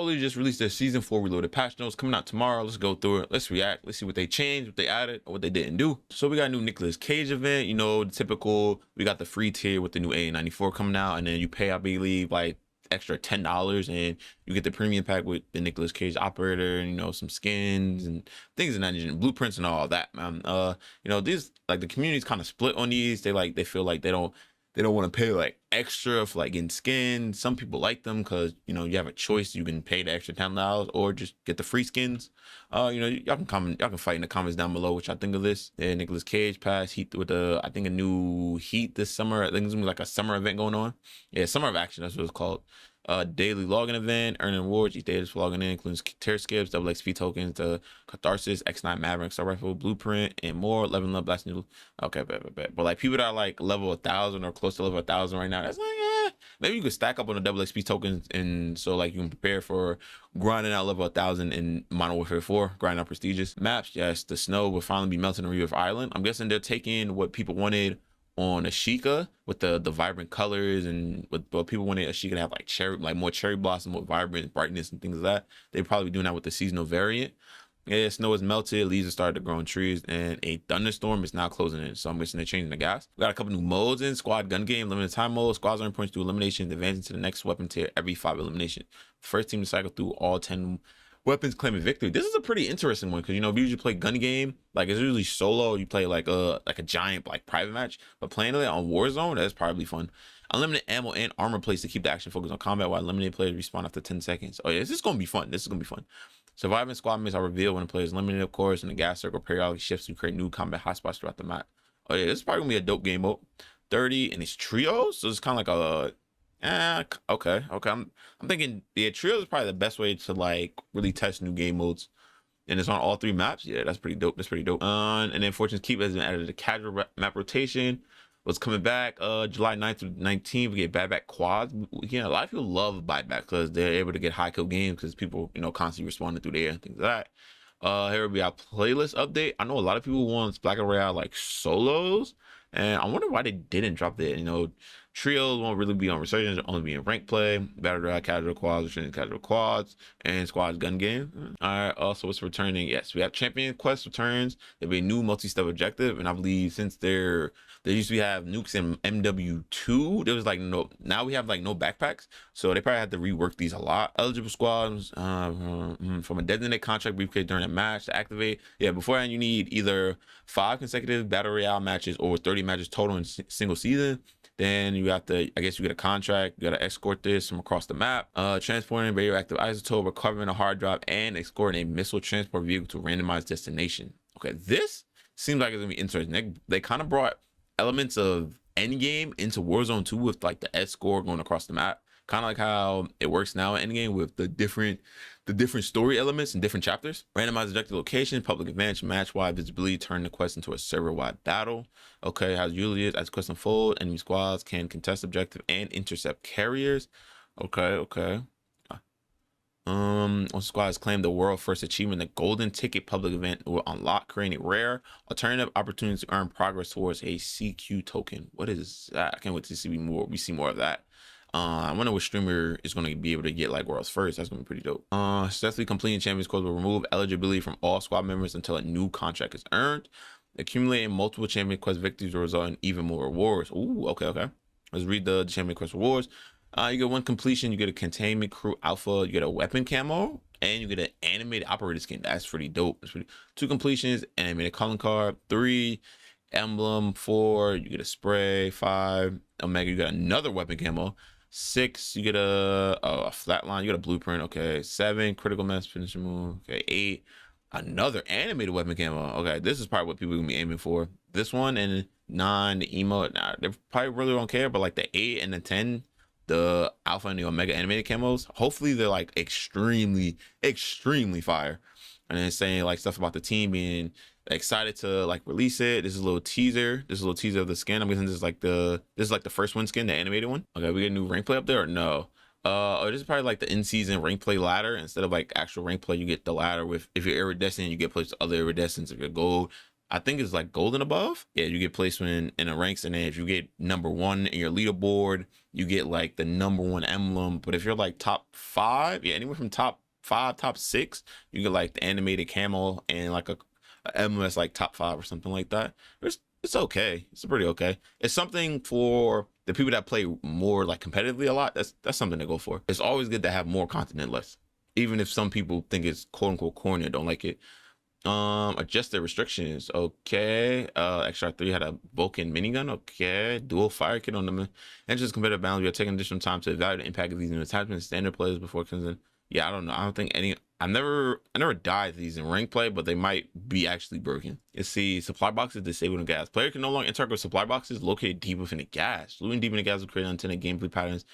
Call of Duty just released their Season 4 Reloaded patch notes coming out tomorrow. Let's go through it. Let's react. Let's see what they changed, what they added, or what they didn't do. So we got a new Nicolas Cage event. You know, the typical, we got the free tier with the new A94 coming out, and then you pay, I believe, like extra $10 and you get the premium pack with the Nicolas Cage operator and, you know, some skins and things in that engine, blueprints and all that, man. You know, these, like, the community's kind of split on these. They feel like they don't want to pay like extra for like getting skins. Some people like them because, you know, you have a choice. You can pay the extra $10 or just get the free skins. You know, y'all can comment, y'all can fight in the comments down below what y'all think of this. Yeah, Nicolas Cage pass Heat with I think a new Heat this summer. I think there's gonna be like a summer event going on. Yeah, Summer of Action, that's what it's called. Daily login event, earning rewards each day just for logging in, includes tear skips, double XP tokens, the Catharsis, X9 Maverick, Star Rifle, Blueprint, and more. Leveling up, last new. Okay, bet. But like people that are like level 1,000 or close to level 1,000 right now, that's like, maybe you could stack up on the double XP tokens, and so like you can prepare for grinding out level 1,000 in Modern Warfare 4, grinding out prestigious maps. Yes, the snow will finally be melting on Rebirth Island. I'm guessing they're taking what people wanted on Ashika with the vibrant colors, and what people wanted Ashika to have like more cherry blossom with vibrant brightness and things like that. They're probably doing that with the seasonal variant. Yeah, snow is melted, leaves have started to grow on trees, and a thunderstorm is now closing in. So I'm guessing they're changing the gas. We got a couple new modes in squad gun game, limited time mode. Squads earn points through elimination, advancing to the next weapon tier every 5 eliminations. First team to cycle through all 10 weapons claiming victory. This is a pretty interesting one because, you know, we usually play gun game, like it's usually solo. You play like a giant like private match, but playing it on Warzone, that's probably fun. Unlimited ammo and armor plates to keep the action focused on combat, while eliminated players respawn after 10 seconds. Oh yeah, this is gonna be fun. This is gonna be fun. Surviving squad mates are revealed when the player is eliminated, of course, and the gas circle periodically shifts to create new combat hotspots throughout the map. Oh yeah, this is probably gonna be a dope game mode. 30 and it's trios, so it's kind of like a okay. I'm thinking, yeah, trios is probably the best way to like really test new game modes, and it's on all 3 maps. Yeah, that's pretty dope. And then Fortune's Keep has been added to casual map rotation. What's coming back July 9th through 19th, we get buyback quads. Yeah, a lot of people love buyback because they're able to get high kill games because people, you know, constantly responding through there and things like that. Here will be our playlist update. I know a lot of people want Black Royale like solos, and I wonder why they didn't drop that. You know, trios won't really be on Resurgence, only be in rank play, battle royale, casual quads, returning casual quads, and squads gun game. All right, also what's returning? Yes, we have Champion Quest returns. There'll be a new multi-step objective, and I believe since they used to have nukes in MW2, there was like now we have like no backpacks, so they probably had to rework these a lot. Eligible squads from a designated contract briefcase during a match to activate. Yeah, beforehand you need either 5 consecutive battle royale matches or 30 matches total in single season. Then you have to, I guess you get a contract, you got to escort this from across the map, transporting radioactive isotope, recovering a hard drive, and escorting a missile transport vehicle to a randomized destination. Okay, this seems like it's gonna be interesting. They kind of brought elements of Endgame into Warzone 2 with like the escort going across the map, kind of like how it works now in Endgame with the different story elements and different chapters. Randomized objective location, public advantage, match-wide visibility, turn the quest into a server-wide battle. Okay, as usually is, as the quest unfolds, enemy squads can contest objective and intercept carriers. Okay. Once squads claim the world first achievement, the golden ticket public event will unlock, creating rare alternative opportunities to earn progress towards a CQ token. What is that? I can't wait to see more. We see more of that. I wonder what streamer is going to be able to get like worlds first. That's going to be pretty dope. Successfully completing Champions Quest will remove eligibility from all squad members until a new contract is earned. Accumulating multiple Champion Quest victories will result in even more rewards. Ooh, okay. Let's read the Champion Quest rewards. You get 1 completion, you get a containment crew alpha, you get a weapon camo, and you get an animated operator skin. That's pretty dope. 2 completions, animated calling card. 3 emblem. 4, you get a spray. 5 omega, you got another weapon camo. 6, you get a flatline, you get a blueprint. Okay. 7, critical mass finisher move. Okay. 8, another animated weapon camo. Okay, this is probably what people are gonna be aiming for. This one, and 9, the emote. Nah, they probably really don't care, but like the 8 and the 10, the alpha and the omega animated camos, hopefully they're like extremely fire. And then saying like stuff about the team being excited to like release it. This is a little teaser. Of the skin. I'm guessing this is like the first one skin, the animated one. Okay, we get a new rank play up there or no? This is probably like the in-season rank play ladder. Instead of like actual rank play, you get the ladder with, if you're iridescent, you get placed to other iridescents. If you're gold, I think it's like gold and above. Yeah, you get placement in the ranks, and then if you get number 1 in your leaderboard, you get like the number 1 emblem. But if you're like top 5, yeah, anywhere from top 5, top 6, you get like the animated camel and like a emblem that's like top 5 or something like that. It's okay. It's pretty okay. It's something for the people that play more like competitively a lot. That's something to go for. It's always good to have more content than less, even if some people think it's quote unquote corny or don't like it. Adjusted restrictions. Okay. Extra 3 had a Vulcan minigun. Okay. Dual fire kit on them. Enters competitive balance. We are taking additional time to evaluate the impact of these new attachments. Standard players before it comes in. Yeah, I don't know. I don't think any. I never died these in rank play, but they might be actually broken. Let's see. Supply boxes disabled in gas. Player can no longer interact with supply boxes located deep within the gas. Looting deep in the gas will create unintended gameplay patterns,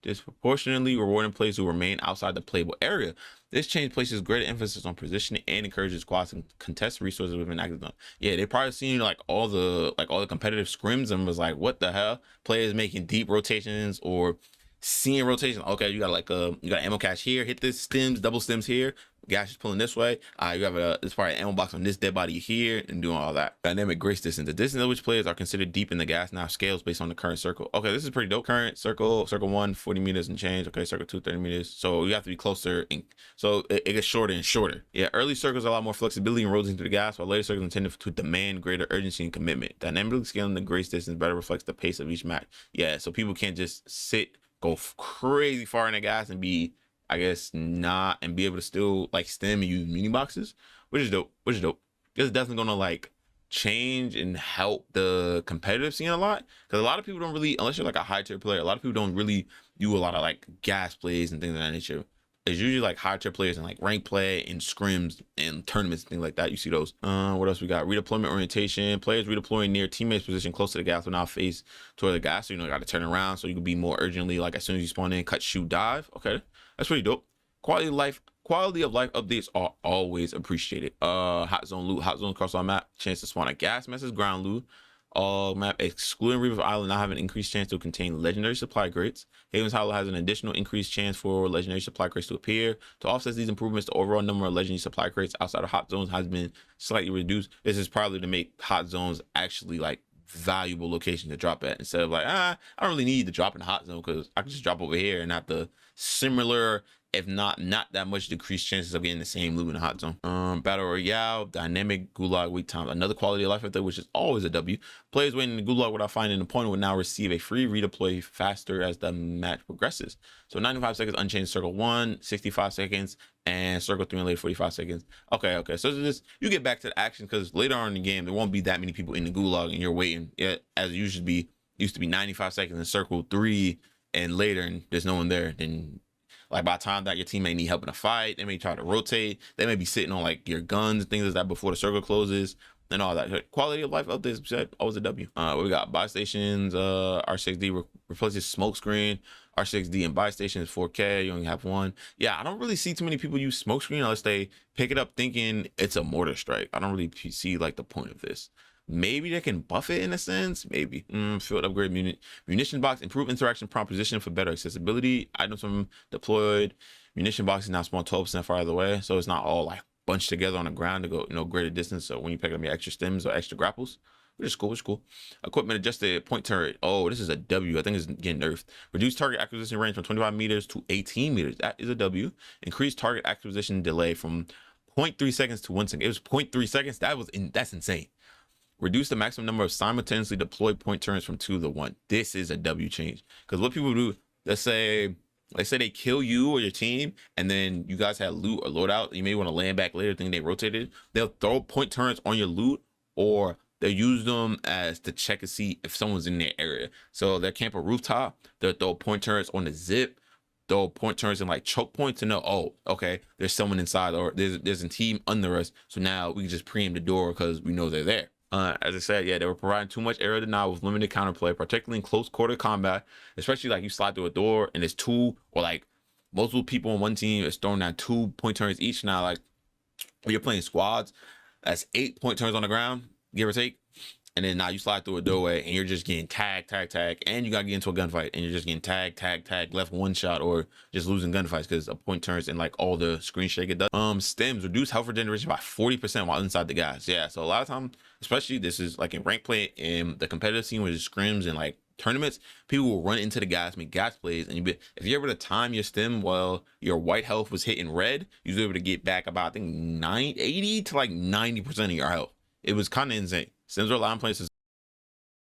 disproportionately rewarding players who remain outside the playable area. This change places greater emphasis on positioning and encourages squads to contest resources within active zone. Yeah, they probably seen like all the competitive scrims and was like, what the hell? Players making deep rotations or seeing rotation. Okay, you got like you got ammo cache here, hit this stems, double stems here. Gas is pulling this way. You have this part of ammo box on this dead body here, and doing all that. Dynamic grace distance. The distance at which players are considered deep in the gas now scales based on the current circle. Okay, this is pretty dope. Current circle 1, 40 meters and change. Okay, circle 2, 30 meters. So you have to be closer, so it gets shorter and shorter. Yeah, early circles allow more flexibility in rotating through the gas, while later circles intended to demand greater urgency and commitment. Dynamically scaling the grace distance better reflects the pace of each match. Yeah, so people can't just go crazy far in the gas and be, I guess, not, and be able to still like stem and use mini boxes, which is dope. It's definitely gonna like change and help the competitive scene a lot, because a lot of people don't really, unless you're like a high tier player, a lot of people don't really do a lot of like gas plays and things of that nature. It's usually like high tier players and like rank play and scrims and tournaments and things like that. You see those. What else we got? Redeployment orientation. Players redeploying near teammates position close to the gas will now face toward the gas. So you got to turn around so you can be more urgently, like as soon as you spawn in, cut, shoot, dive. Okay, that's pretty dope. Quality of life updates are always appreciated. Hot zone loot, hot zone across our map. Chance to spawn a gas message, ground loot. Map excluding Rebirth Island now have an increased chance to contain legendary supply crates. Haven's Hollow has an additional increased chance for legendary supply crates to appear. To offset these improvements, the overall number of legendary supply crates outside of hot zones has been slightly reduced. This is probably to make hot zones actually like valuable location to drop at, instead of like, I don't really need to drop in the hot zone because I can just drop over here and have the similar, if not that much, decreased chances of getting the same loot in the hot zone. Battle Royale, dynamic gulag wait time, another quality of life update, which is always a W. Players waiting in the gulag without finding an opponent will now receive a free redeploy faster as the match progresses. So 95 seconds unchanged circle 1, 65 seconds, and circle 3 and later 45 seconds. Okay. So this, you get back to the action, because later on in the game there won't be that many people in the gulag and you're waiting. Yeah, as it used to be 95 seconds in circle 3 and later, and there's no one there. Then like by the time that your team may need help in a fight, they may try to rotate, they may be sitting on like your guns and things like that before the circle closes and all that. Quality of life updates said always a W. We got buy stations. R6D replaces smoke screen. R6D and buy station is 4K. You only have one. Yeah, I don't really see too many people use smoke screen unless they pick it up thinking it's a mortar strike. I don't really see like the point of this. Maybe they can buff it in a sense. Maybe. Field upgrade munition box, improve interaction prompt position for better accessibility. Items from deployed munition box is now spawned 12% farther away, so it's not all like bunched together on the ground to go greater distance. So when you pick up your extra stems or extra grapples, which is cool. Equipment adjusted point turret. Oh, this is a W. I think it's getting nerfed. Reduce target acquisition range from 25 meters to 18 meters. That is a W. Increase target acquisition delay from 0.3 seconds to 1 second. It was 0.3 seconds. That's insane. Reduce the maximum number of simultaneously deployed point turrets from 2 to 1. This is a W change. Because what people do, let's say they kill you or your team, and then you guys had loot or loadout. You may want to land back later, think they rotated. They'll throw point turrets on your loot, or they'll use them as to check and see if someone's in their area. So they'll camp a rooftop. They'll throw point turrets on the zip. Throw point turrets and like choke points to know, oh, okay, there's someone inside, or there's a team under us. So now we can just preempt the door because we know they're there. As I said, yeah, they were providing too much area denial with limited counterplay, particularly in close quarter combat, especially like you slide through a door and there's 2 or like multiple people on one team is throwing down 2 point turns each. Now, like when you're playing squads, that's 8 point turns on the ground, give or take. and then now you slide through a doorway and you're just getting tag, and you gotta get into a gunfight and you're just getting tag, left one shot or just losing gunfights because a point turns and like all the screen shake it does. Stims reduce health regeneration by 40% while inside the gas. Yeah, so a lot of time, especially this is like in rank play and the competitive scene with scrims and like tournaments, people will run into the gas, make gas plays, and if you're able to time your stim while your white health was hitting red, you're able to get back about I think 80 to like 90% of your health. It was kind of insane. Sims are a lot of places.